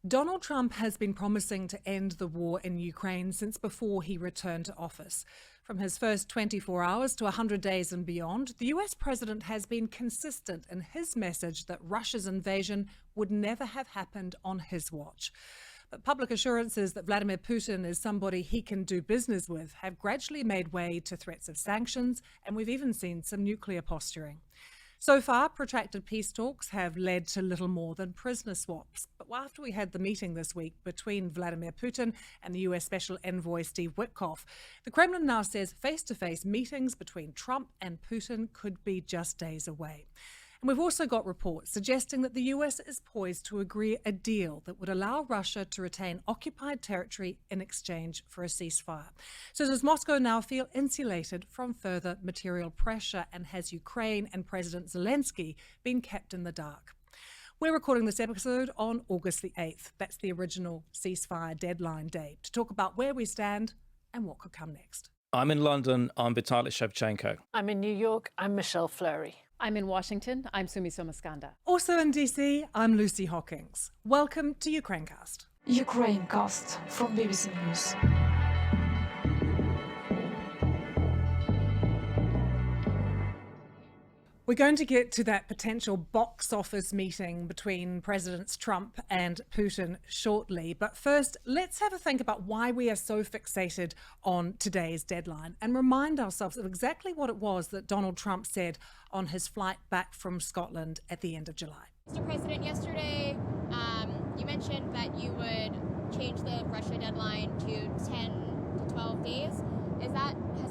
Donald Trump has been promising to end the war in Ukraine since before he returned to office. From his first 24 hours to 100 days and beyond, the US president has been consistent in his message that Russia's invasion would never have happened on his watch. But public assurances that Vladimir Putin is somebody he can do business with have gradually made way to threats of sanctions, and we've even seen some nuclear posturing. So far, protracted peace talks have led to little more than prisoner swaps. But after we had the meeting this week between Vladimir Putin and the US Special Envoy Steve Witkoff, the Kremlin now says face-to-face meetings between Trump and Putin could be just days away. And we've also got reports suggesting that the US is poised to agree a deal that would allow Russia to retain occupied territory in exchange for a ceasefire. So does Moscow now feel insulated from further material pressure, and has Ukraine and President Zelensky been kept in the dark? We're recording this episode on August the 8th. That's the original ceasefire deadline date, to talk about where we stand and what could come next. I'm in London. I'm Vitaly Shevchenko. I'm in New York. I'm Michelle Fleury. I'm in Washington. I'm Sumi Somaskanda. Also in DC, I'm Lucy Hockings. Welcome to Ukrainecast. Ukrainecast from BBC News. We're going to get to that potential box office meeting between Presidents Trump and Putin shortly. But first, let's have a think about why we are so fixated on today's deadline and remind ourselves of exactly what it was that Donald Trump said on his flight back from Scotland at the end of July. Mr. President, yesterday you mentioned that you would change the Russia deadline to 10 to 12 days. Has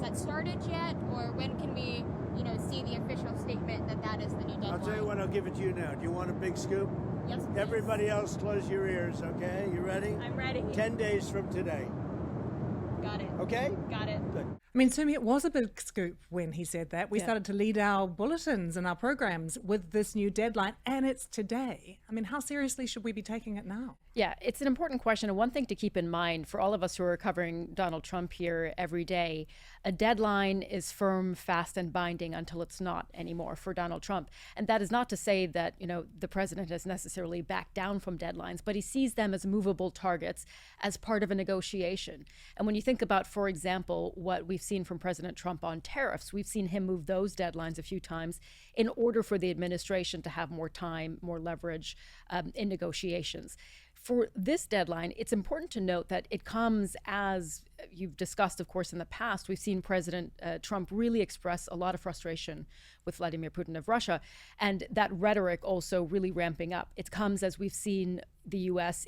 that started yet, or when can we see the official statement that is the new deadline? I'll tell you what, I'll give it to you now. Do you want a big scoop? Yes, please. Everybody else, close your ears, okay? You ready? I'm ready. 10 days from today. Got it. Okay? Got it. Good. I mean, Sumi, it was a big scoop when he said that. We started to lead our bulletins and our programs with this new deadline, and it's today. I mean, how seriously should we be taking it now? Yeah, it's an important question. And one thing to keep in mind for all of us who are covering Donald Trump here every day, a deadline is firm, fast, and binding until it's not anymore for Donald Trump. And that is not to say that, the president has necessarily backed down from deadlines, but he sees them as movable targets as part of a negotiation. And when you think about, for example, what we've seen from President Trump on tariffs, we've seen him move those deadlines a few times in order for the administration to have more time, more leverage in negotiations. For this deadline, it's important to note that it comes, as you've discussed, of course, in the past. We've seen President Trump really express a lot of frustration with Vladimir Putin of Russia, and that rhetoric also really ramping up. It comes as we've seen the U.S.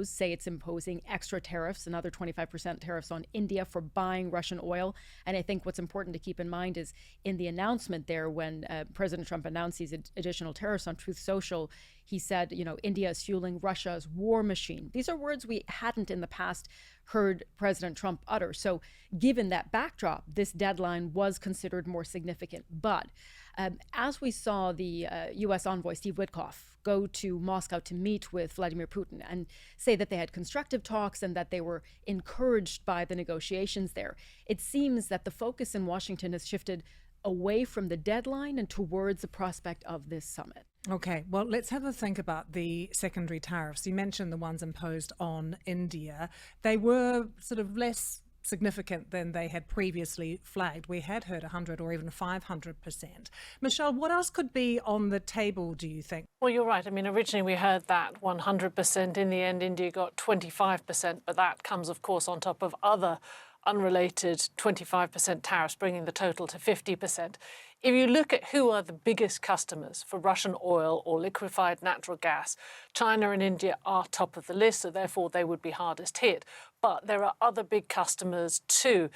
say it's imposing extra tariffs, another 25% tariffs on India for buying Russian oil. And I think what's important to keep in mind is in the announcement there, when President Trump announced these additional tariffs on Truth Social, he said, India is fueling Russia's war machine. These are words we hadn't in the past heard President Trump utter. So given that backdrop, this deadline was considered more significant. But as we saw the U.S. envoy Steve Witkoff go to Moscow to meet with Vladimir Putin and say that they had constructive talks and that they were encouraged by the negotiations there, it seems that the focus in Washington has shifted away from the deadline and towards the prospect of this summit. Okay, well, let's have a think about the secondary tariffs. You mentioned the ones imposed on India. They were sort of less significant than they had previously flagged. We had heard 100 or even 500%. Michelle, what else could be on the table, do you think? Well, you're right. I mean, originally we heard that 100%. In the end, India got 25%, but that comes, of course, on top of other unrelated 25% tariffs, bringing the total to 50%. If you look at who are the biggest customers for Russian oil or liquefied natural gas, China and India are top of the list, so therefore they would be hardest hit. But there are other big customers too.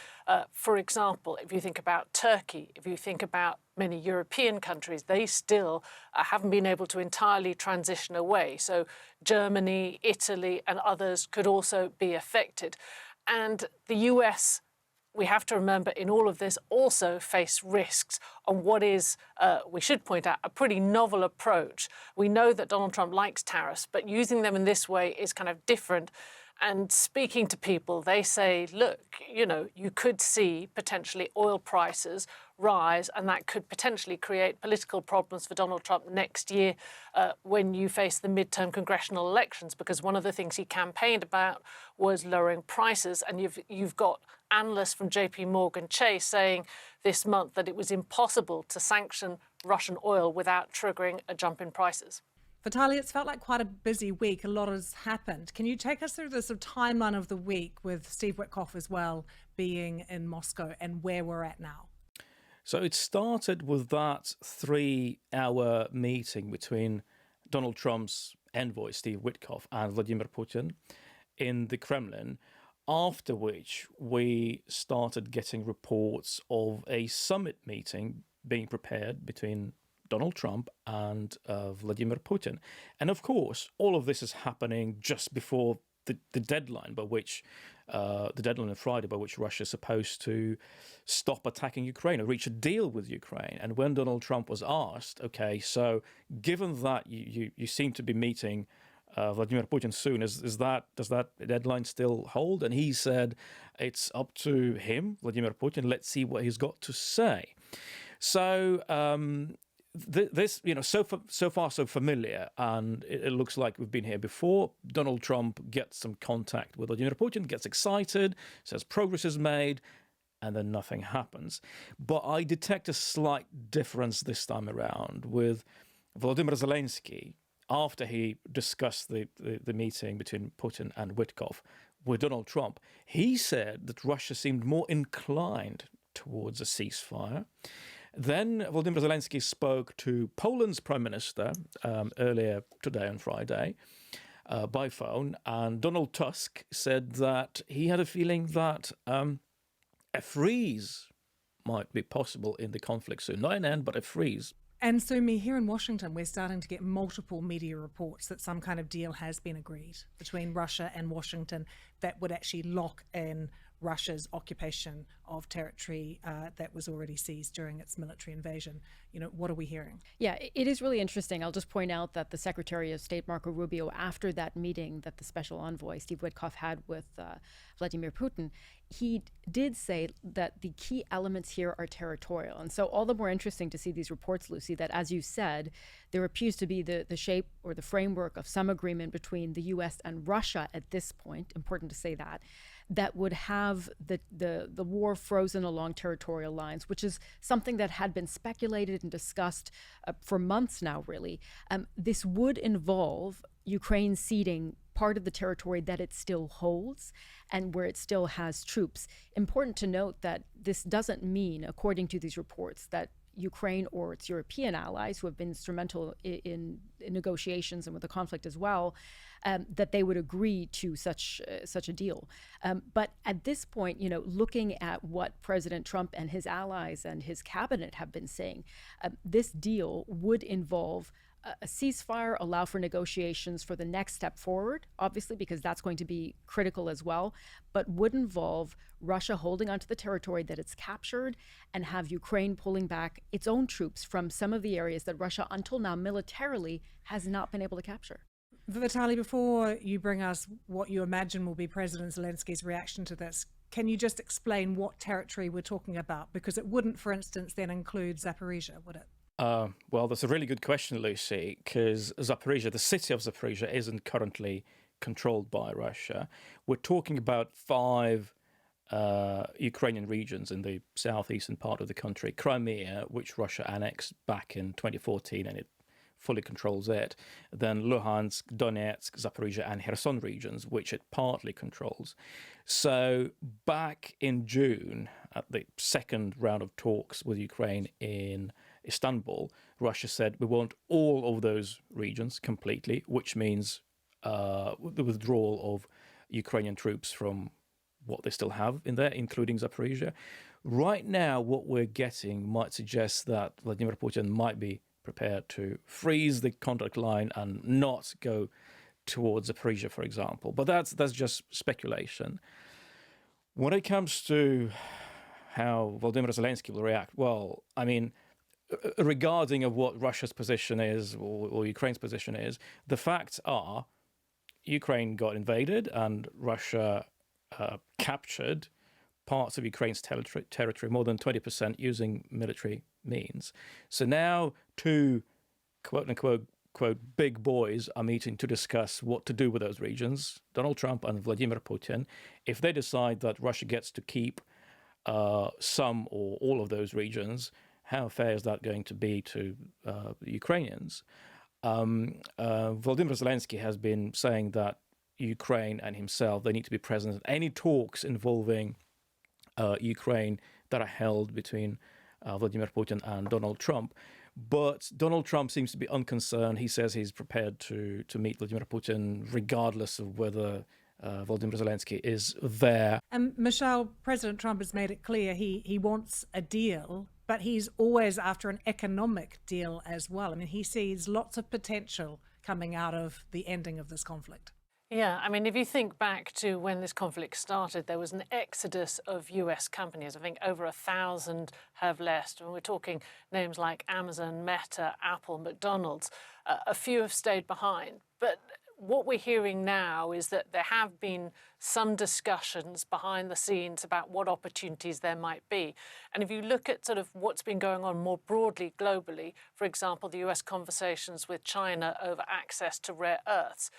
For example, if you think about Turkey, if you think about many European countries, they still haven't been able to entirely transition away. So Germany, Italy and others could also be affected. And the US, we have to remember, in all of this also face risks on what is, we should point out, a pretty novel approach. We know that Donald Trump likes tariffs, but using them in this way is kind of different. And speaking to people, they say, look, you could see potentially oil prices rise, and that could potentially create political problems for Donald Trump next year when you face the midterm congressional elections, because one of the things he campaigned about was lowering prices, and you've got analysts from JP Morgan Chase saying this month that it was impossible to sanction Russian oil without triggering a jump in prices. Vitaly, it's felt like quite a busy week. A lot has happened. Can you take us through the sort of timeline of the week with Steve Witkoff as well being in Moscow and where we're at now? So it started with that 3-hour meeting between Donald Trump's envoy, Steve Witkoff, and Vladimir Putin in the Kremlin, after which we started getting reports of a summit meeting being prepared between Donald Trump and Vladimir Putin. And of course, all of this is happening just before the deadline by which, the deadline on Friday by which Russia is supposed to stop attacking Ukraine or reach a deal with Ukraine. And when Donald Trump was asked, okay, so given that you seem to be meeting Vladimir Putin soon, does that deadline still hold? And he said, it's up to him, Vladimir Putin. Let's see what he's got to say. So this, so far so familiar, and it looks like we've been here before. Donald Trump gets some contact with Vladimir Putin, gets excited, says progress is made, and then nothing happens. But I detect a slight difference this time around with Volodymyr Zelensky after he discussed the meeting between Putin and Witkoff with Donald Trump. He said that Russia seemed more inclined towards a ceasefire. Then Volodymyr Zelensky spoke to Poland's Prime Minister earlier today on Friday by phone, and Donald Tusk said that he had a feeling that a freeze might be possible in the conflict soon. Not an end, but a freeze. And Sumi, here in Washington, we're starting to get multiple media reports that some kind of deal has been agreed between Russia and Washington that would actually lock in Russia's occupation of territory that was already seized during its military invasion. What are we hearing? Yeah, it is really interesting. I'll just point out that the Secretary of State, Marco Rubio, after that meeting that the special envoy, Steve Witkoff, had with Vladimir Putin, he did say that the key elements here are territorial. And so all the more interesting to see these reports, Lucy, that, as you said, there appears to be the shape or the framework of some agreement between the U.S. and Russia at this point, important to say that would have the war frozen along territorial lines, which is something that had been speculated and discussed for months now, really. This would involve Ukraine ceding part of the territory that it still holds and where it still has troops. Important to note that this doesn't mean, according to these reports, that Ukraine or its European allies, who have been instrumental in negotiations and with the conflict as well, that they would agree to such a deal. But at this point, looking at what President Trump and his allies and his cabinet have been saying, this deal would involve a ceasefire, allow for negotiations for the next step forward, obviously, because that's going to be critical as well, but would involve Russia holding onto the territory that it's captured and have Ukraine pulling back its own troops from some of the areas that Russia, until now, militarily has not been able to capture. Vitaly, before you bring us what you imagine will be President Zelensky's reaction to this, can you just explain what territory we're talking about? Because it wouldn't, for instance, then include Zaporizhia, would it? Well, that's a really good question, Lucy, because Zaporizhia, the city of Zaporizhia, isn't currently controlled by Russia. We're talking about 5 Ukrainian regions in the southeastern part of the country. Crimea, which Russia annexed back in 2014, and it fully controls it. Then Luhansk, Donetsk, Zaporizhia, and Kherson regions, which it partly controls. So back in June, at the second round of talks with Ukraine in Istanbul, Russia said we want all of those regions completely, which means the withdrawal of Ukrainian troops from what they still have in there, including Zaporizhia. Right now, what we're getting might suggest that Vladimir Putin might be prepared to freeze the contact line and not go towards Zaporizhia, for example. But that's just speculation. When it comes to how Volodymyr Zelensky will react, well, I mean, regarding of what Russia's position is or Ukraine's position is, the facts are Ukraine got invaded and Russia captured parts of Ukraine's territory, more than 20% using military means. So now two quote-unquote big boys are meeting to discuss what to do with those regions, Donald Trump and Vladimir Putin. If they decide that Russia gets to keep some or all of those regions, how fair is that going to be to the Ukrainians? Volodymyr Zelensky has been saying that Ukraine and himself, they need to be present at any talks involving Ukraine that are held between Vladimir Putin and Donald Trump. But Donald Trump seems to be unconcerned. He says he's prepared to meet Vladimir Putin regardless of whether Volodymyr Zelensky is there. And Michelle, President Trump has made it clear he wants a deal, but he's always after an economic deal as well. I mean, he sees lots of potential coming out of the ending of this conflict. Yeah, I mean, if you think back to when this conflict started, there was an exodus of US companies. I think over 1,000 have left. And we're talking names like Amazon, Meta, Apple, McDonald's. A few have stayed behind. But what we're hearing now is that there have been some discussions behind the scenes about what opportunities there might be. And if you look at sort of what's been going on more broadly globally, for example, the US conversations with China over access to rare earths,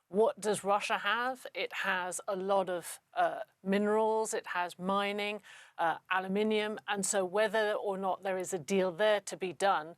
what does Russia have? It has a lot of minerals, it has mining, aluminium, and so whether or not there is a deal there to be done,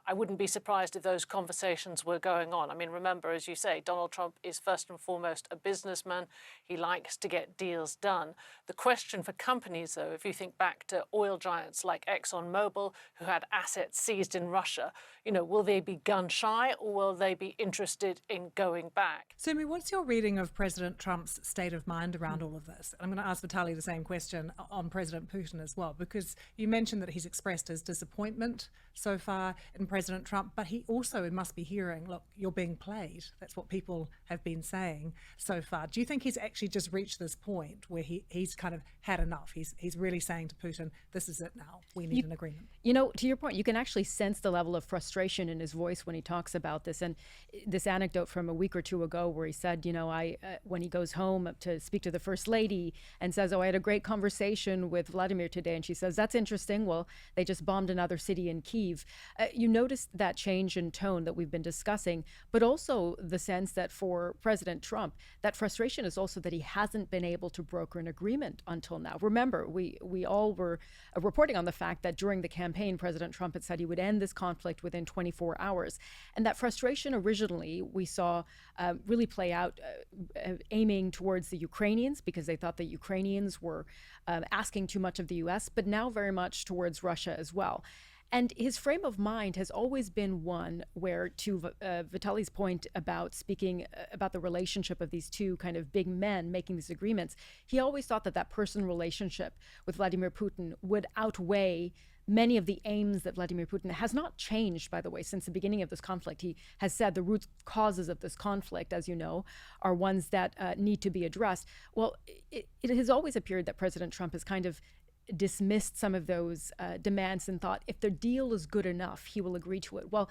I wouldn't be surprised if those conversations were going on. I mean, remember, as you say, Donald Trump is first and foremost a businessman. He likes to get deals done. The question for companies, though, if you think back to oil giants like ExxonMobil, who had assets seized in Russia, will they be gun shy or will they be interested in going back? Sumi, what's your reading of President Trump's state of mind around all of this? I'm going to ask Vitaly the same question on President Putin as well, because you mentioned that he's expressed his disappointment so far in President Trump, but he also must be hearing, look, you're being played. That's what people have been saying so far. Do you think he's actually just reached this point where he's kind of had enough? He's really saying to Putin, this is it now. We need an agreement. To your point, you can actually sense the level of frustration in his voice when he talks about this. And this anecdote from a week or two ago where he said, when he goes home to speak to the First Lady and says, I had a great conversation with Vladimir today. And she says, that's interesting. Well, they just bombed another city in Kyiv. You noticed that change in tone that we've been discussing, but also the sense that for President Trump, that frustration is also that he hasn't been able to broker an agreement until now. Remember, we all were reporting on the fact that during the campaign, President Trump had said he would end this conflict within 24 hours. And that frustration originally we saw really play out aiming towards the Ukrainians because they thought the Ukrainians were asking too much of the U.S., but now very much towards Russia as well. And his frame of mind has always been one where, to Vitaly's point about speaking about the relationship of these two kind of big men making these agreements, he always thought that personal relationship with Vladimir Putin would outweigh many of the aims that Vladimir Putin has not changed, by the way, since the beginning of this conflict. He has said the root causes of this conflict, as you know, are ones that need to be addressed. Well, it has always appeared that President Trump has kind of dismissed some of those demands and thought if the deal is good enough, he will agree to it. Well,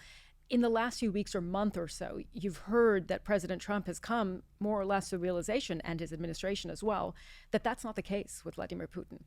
in the last few weeks or month or so, you've heard that President Trump has come more or less to the realization, and his administration as well, that that's not the case with Vladimir Putin.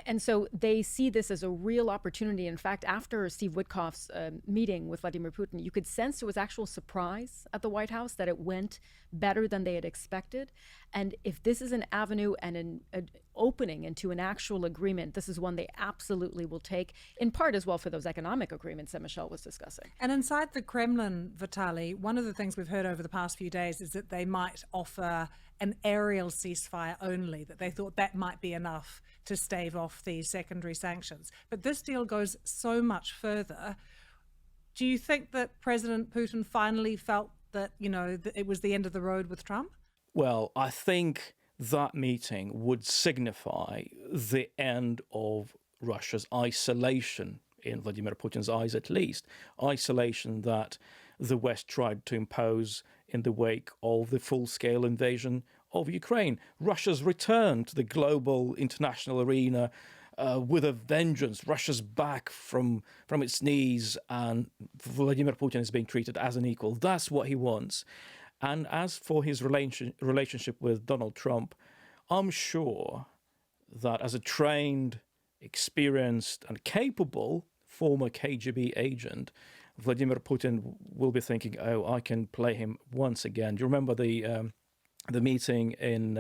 And so they see this as a real opportunity. In fact, after Steve Witkoff's meeting with Vladimir Putin, you could sense there was actual surprise at the White House that it went better than they had expected. And if this is an avenue and an opening into an actual agreement, this is one they absolutely will take, in part as well for those economic agreements that Michelle was discussing. And inside the Kremlin, Vitaly, one of the things we've heard over the past few days is that they might offer an aerial ceasefire only, that they thought that might be enough to stave off these secondary sanctions. But this deal goes so much further. Do you think that President Putin finally felt that, that it was the end of the road with Trump? Well, I think that meeting would signify the end of Russia's isolation, in Vladimir Putin's eyes at least, isolation that the West tried to impose in the wake of the full-scale invasion of Ukraine. Russia's return to the global international arena with a vengeance. Russia's back from its knees, and Vladimir Putin is being treated as an equal. That's what he wants. And as for his relationship with Donald Trump, I'm sure that as a trained, experienced, and capable former KGB agent, Vladimir Putin will be thinking, "Oh, I can play him once again." Do you remember the meeting in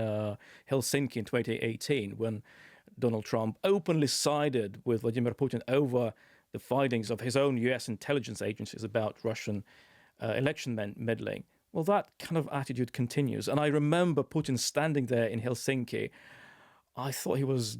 Helsinki in 2018 when Donald Trump openly sided with Vladimir Putin over the findings of his own US intelligence agencies about Russian election meddling? Well, that kind of attitude continues. And I remember Putin standing there in Helsinki. I thought he was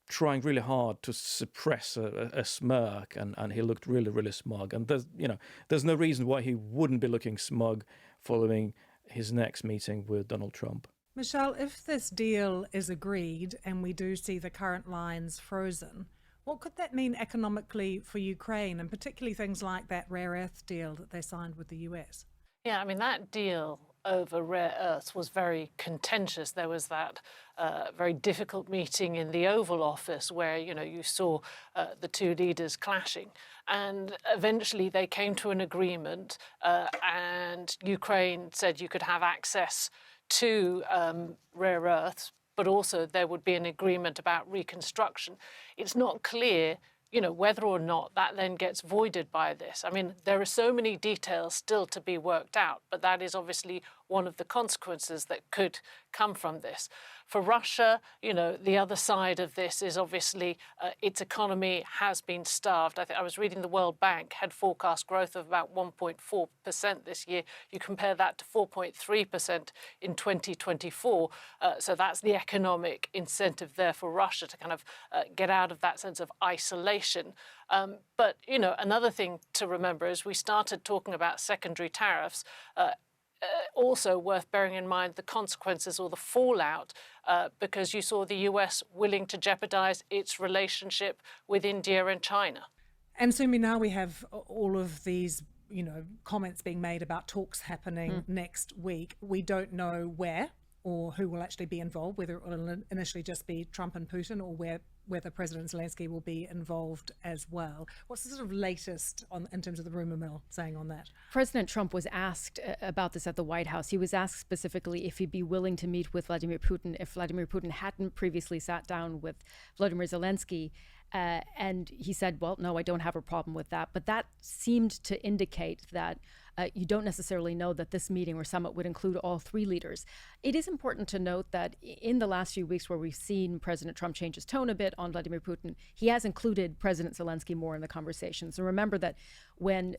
trying really hard to suppress a smirk, and he looked really, really smug. And there's no reason why he wouldn't be looking smug following his next meeting with Donald Trump. Michelle, if this deal is agreed and we do see the current lines frozen, what could that mean economically for Ukraine, and particularly things like that rare earth deal that they signed with the US? Yeah, I mean, that deal over rare earths was very contentious. There was that very difficult meeting in the Oval Office where, you saw the two leaders clashing. And eventually they came to an agreement and Ukraine said you could have access to rare earths, but also there would be an agreement about reconstruction. It's not clear whether or not that then gets voided by this. I mean, there are so many details still to be worked out, but that is obviously one of the consequences that could come from this. For Russia, the other side of this is obviously its economy has been starved. I was reading the World Bank had forecast growth of about 1.4% this year. You compare that to 4.3% in 2024. So that's the economic incentive there for Russia to kind of get out of that sense of isolation. But, another thing to remember is we started talking about secondary tariffs. Also worth bearing in mind the consequences or the fallout because you saw the US willing to jeopardize its relationship with India and China. And Sumi, now we have all of these, comments being made about talks happening next week. We don't know where or who will actually be involved, whether it will initially just be Trump and Putin or whether President Zelensky will be involved as well. What's the sort of latest in terms of the rumor mill saying on that? President Trump was asked about this at the White House. He was asked specifically if he'd be willing to meet with Vladimir Putin if Vladimir Putin hadn't previously sat down with Volodymyr Zelensky. And he said, well, no, I don't have a problem with that. But that seemed to indicate that you don't necessarily know that this meeting or summit would include all three leaders. It is important to note that in the last few weeks where we've seen President Trump change his tone a bit on Vladimir Putin, he has included President Zelensky more in the conversations. And remember that when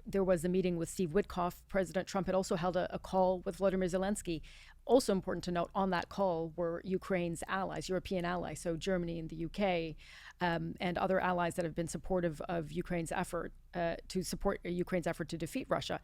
there was a meeting with Steve Witkoff, President Trump had also held a call with Volodymyr Zelensky. Also important to note, on that call were Ukraine's allies, European allies, so Germany and the UK, and other allies that have been supportive of Ukraine's effort to defeat Russia.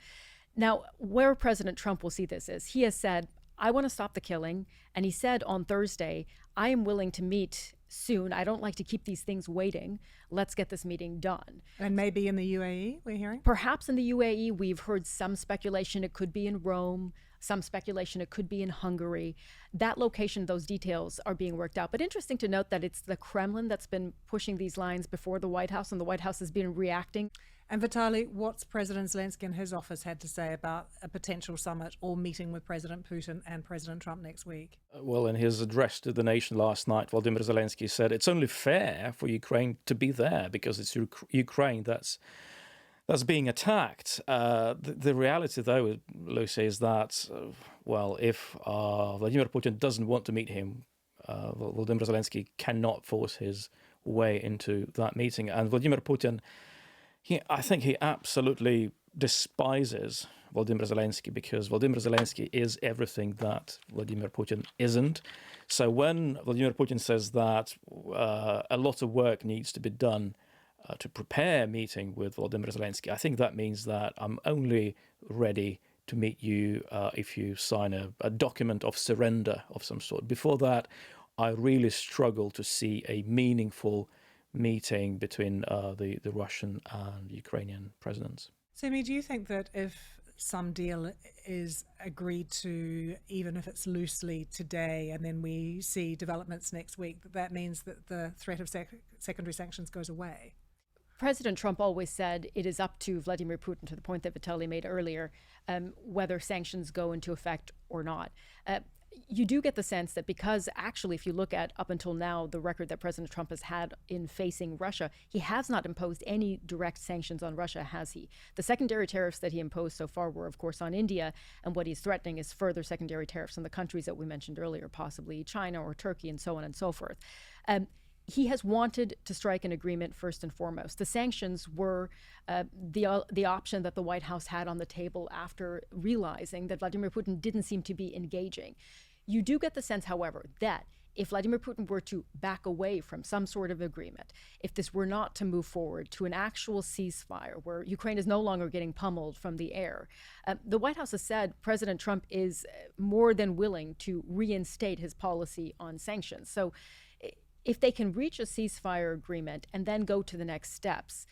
Now, where President Trump will see this is he has said, I want to stop the killing. And he said on Thursday, I am willing to meet soon. I don't like to keep these things waiting. Let's get this meeting done. And maybe in the UAE, we're hearing? Perhaps in the UAE. We've heard some speculation it could be in Rome, some speculation it could be in Hungary. That location, those details are being worked out. But interesting to note that it's the Kremlin that's been pushing these lines before the White House, and the White House has been reacting. And Vitaly, what's President Zelensky and his office had to say about a potential summit or meeting with President Putin and President Trump next week? Well, in his address to the nation last night, Volodymyr Zelensky said it's only fair for Ukraine to be there because it's Ukraine that's being attacked. The reality, though, Lucy, is that, if Vladimir Putin doesn't want to meet him, Volodymyr Zelensky cannot force his way into that meeting. And Vladimir Putin, I think he absolutely despises Volodymyr Zelensky because Volodymyr Zelensky is everything that Vladimir Putin isn't. So when Vladimir Putin says that a lot of work needs to be done to prepare a meeting with Volodymyr Zelensky, I think that means that I'm only ready to meet you if you sign a document of surrender of some sort. Before that, I really struggle to see a meaningful meeting between the Russian and Ukrainian presidents. Sumi, do you think that if some deal is agreed to, even if it's loosely today, and then we see developments next week, that means that the threat of secondary sanctions goes away? President Trump always said it is up to Vladimir Putin, to the point that Vitaly made earlier, whether sanctions go into effect or not. you do get the sense that because actually, if you look at up until now, the record that President Trump has had in facing Russia, he has not imposed any direct sanctions on Russia, has he? The secondary tariffs that he imposed so far were, of course, on India. And what he's threatening is further secondary tariffs on the countries that we mentioned earlier, possibly China or Turkey and so on and so forth. He has wanted to strike an agreement first and foremost. The sanctions were the option that the White House had on the table after realizing that Vladimir Putin didn't seem to be engaging. You do get the sense, however, that if Vladimir Putin were to back away from some sort of agreement, if this were not to move forward to an actual ceasefire where Ukraine is no longer getting pummeled from the air, the White House has said President Trump is more than willing to reinstate his policy on sanctions. So if they can reach a ceasefire agreement and then go to the next steps,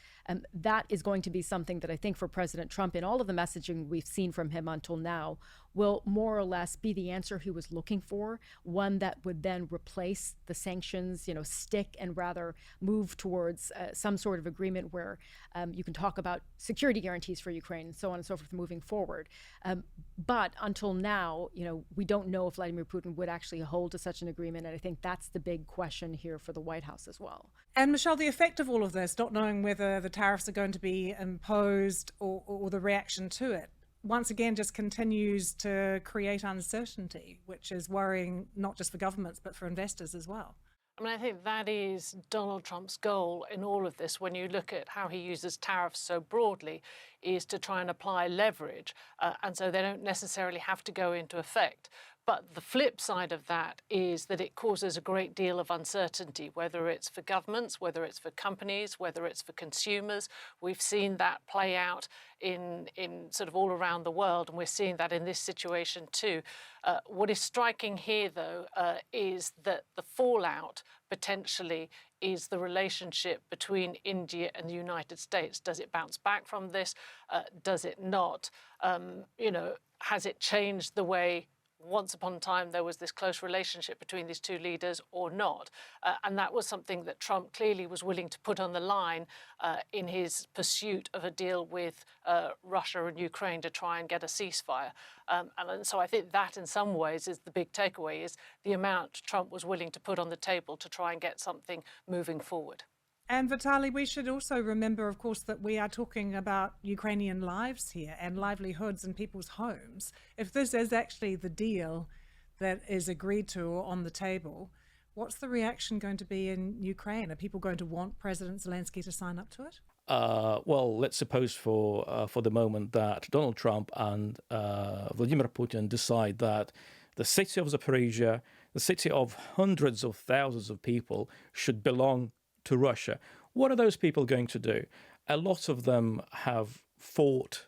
that is going to be something that I think for President Trump, in all of the messaging we've seen from him until now, will more or less be the answer he was looking for, one that would then replace the sanctions, stick and rather move towards some sort of agreement where you can talk about security guarantees for Ukraine and so on and so forth moving forward. But until now, we don't know if Vladimir Putin would actually hold to such an agreement. And I think that's the big question here for the White House as well. And Michelle, the effect of all of this, not knowing whether the tariffs are going to be imposed or the reaction to it, once again just continues to create uncertainty, which is worrying not just for governments, but for investors as well. I think that is Donald Trump's goal in all of this. When you look at how he uses tariffs so broadly, is to try and apply leverage, and so they don't necessarily have to go into effect. But the flip side of that is that it causes a great deal of uncertainty, whether it's for governments, whether it's for companies, whether it's for consumers. We've seen that play out in sort of all around the world, and we're seeing that in this situation too. What is striking here, though, is that the fallout potentially is the relationship between India and the United States. Does it bounce back from this? Does it not? Has it changed the way once upon a time there was this close relationship between these two leaders or not? And that was something that Trump clearly was willing to put on the line in his pursuit of a deal with Russia and Ukraine to try and get a ceasefire. And so I think that in some ways is the big takeaway, is the amount Trump was willing to put on the table to try and get something moving forward. And Vitaly, we should also remember, of course, that we are talking about Ukrainian lives here and livelihoods and people's homes. If this is actually the deal that is agreed to or on the table, what's the reaction going to be in Ukraine? Are people going to want President Zelensky to sign up to it? Well, let's suppose for the moment that Donald Trump and Vladimir Putin decide that the city of Zaporizhia, the city of hundreds of thousands of people, should belong to Russia. What are those people going to do? A lot of them have fought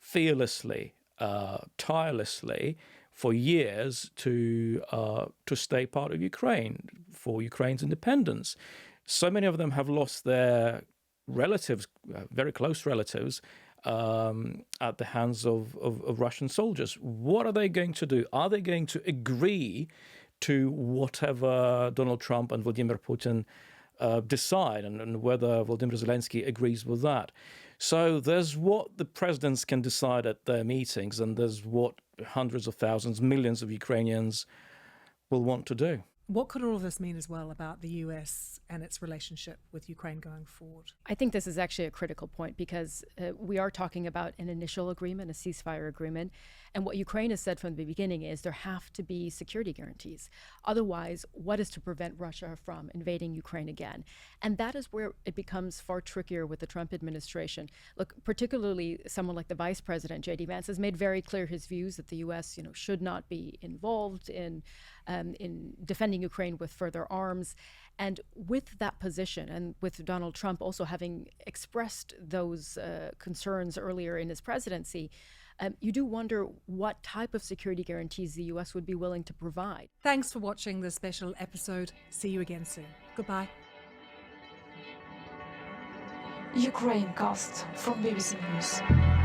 fearlessly, tirelessly for years to stay part of Ukraine, for Ukraine's independence. So many of them have lost their relatives, very close relatives, at the hands of Russian soldiers. What are they going to do? Are they going to agree to whatever Donald Trump and Vladimir Putin decide, and whether Volodymyr Zelensky agrees with that? So there's what the presidents can decide at their meetings, and there's what hundreds of thousands, millions of Ukrainians will want to do. What could all of this mean as well about the US and its relationship with Ukraine going forward? I think this is actually a critical point, because we are talking about an initial agreement, a ceasefire agreement. And what Ukraine has said from the beginning is there have to be security guarantees. Otherwise, what is to prevent Russia from invading Ukraine again? And that is where it becomes far trickier with the Trump administration. Look, particularly someone like the Vice President, J.D. Vance, has made very clear his views that the U.S. should not be involved in defending Ukraine with further arms. And with that position, and with Donald Trump also having expressed those concerns earlier in his presidency, you do wonder what type of security guarantees the U.S. would be willing to provide. Thanks for watching this special episode. See you again soon. Goodbye. Ukrainecast from BBC News.